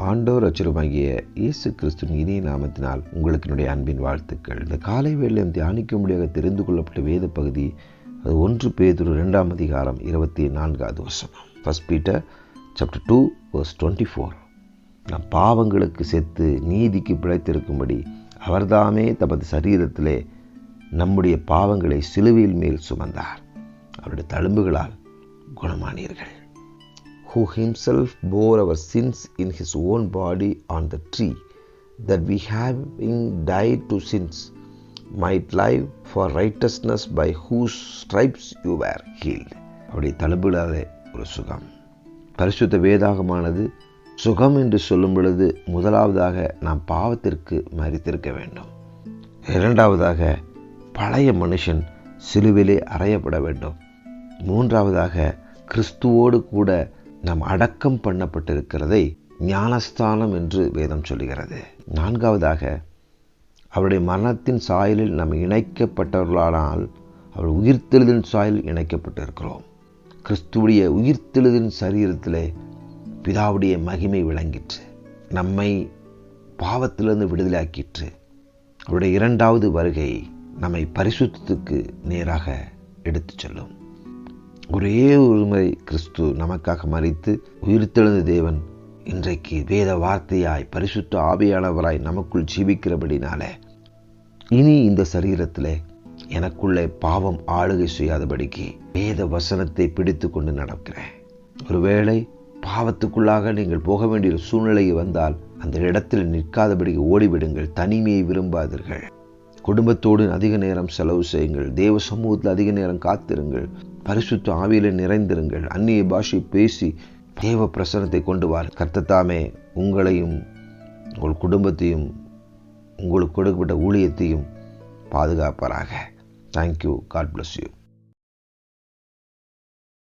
ஆண்டவர் ரட்சகருமாகிய இயேசு கிறிஸ்துவின் இனிய நாமத்தினால் உங்களுக்கு என்னுடைய அன்பின் வாழ்த்துக்கள். இந்த காலை வேளையில் தியானிக்க முடியாத தெரிந்து கொள்ளப்பட்ட வேத பகுதி அது 1 பேதுரு 2 அதிகாரம் 24 வசனம். 1 Peter chapter 2 verse 24. நம் பாவங்களுக்கு செத்து நீதிக்கு பிழைத்திருக்கும்படி அவர்தாமே தமது சரீரத்திலே நம்முடைய பாவங்களை சிலுவையில் மேல் சுமந்தார். அவருடைய தழும்புகளால் குணமானீர்கள். Who himself bore our sins in his own body on the tree, that we having died to sins might live for righteousness, by whose stripes you were healed. அவருடைய தழும்புகளாலே ஒரு சுகம். பரிசுத்த வேதாகமானது சுகம் என்று சொல்லும் பொழுது முதலாவதாக நாம் பாவத்திற்கு மரித்திருக்க வேண்டும். இரண்டாவதாக பழைய மனுஷன் சிலுவிலே அறையப்பட வேண்டும். மூன்றாவதாக கிறிஸ்துவோடு கூட நாம் அடக்கம் பண்ணப்பட்டிருக்கிறதை ஞானஸ்தானம் என்று வேதம் சொல்லுகிறது. நான்காவதாக அவருடைய மரணத்தின் சாயலில் நாம் இணைக்கப்பட்டவர்களானால் அவர் உயிர்த்தெழுதலின் சாயலில் இணைக்கப்பட்டிருக்கிறோம். கிறிஸ்துவுடைய உயிர்த்தெழுதலின் சரீரத்திலே பிதாவுடைய மகிமை விளங்கிற்று, நம்மை பாவத்திலிருந்து விடுதலையாக்கிற்று. அவருடைய இரண்டாவது வருகை நம்மை பரிசுத்தத்துக்கு நேராக எடுத்துச் செல்லும். ஒரே ஒரு முறை கிறிஸ்து நமக்காக மரித்து உயிர்த்தெழுந்த தேவன் இன்றைக்கு வேத வார்த்தையாய் பரிசுத்த ஆவியானவராய் நமக்குள் ஜீவிக்கிறபடினால இனி இந்த சரீரத்திலே எனக்குள்ளே பாவம் ஆளுகை செய்யாதபடிக்கு வேத வசனத்தை பிடித்து கொண்டு நடக்கிறேன். ஒருவேளை பாவத்துக்குள்ளாக நீங்கள் போக வேண்டிய சூழ்நிலை வந்தால் அந்த இடத்தில் நிற்காதபடிக்கு ஓடிவிடுங்கள். தனிமையை விரும்பாதீர்கள். குடும்பத்தோடு அதிக நேரம் செலவு செய்யுங்கள். தேவ சமூகத்தில் அதிக நேரம் காத்திருங்கள். பரிசுத்த ஆவியிலே நிறைந்திருங்கள். அந்நிய பாஷை பேசி தேவ பிரசன்னத்தை கொண்டு வாருங்கள். கர்த்தர் உங்களையும் உங்கள் குடும்பத்தையும் உங்களுக்கு கொடுக்கப்பட்ட ஊழியத்தையும் பாதுகாப்பாராக. தேங்க்யூ. God bless you.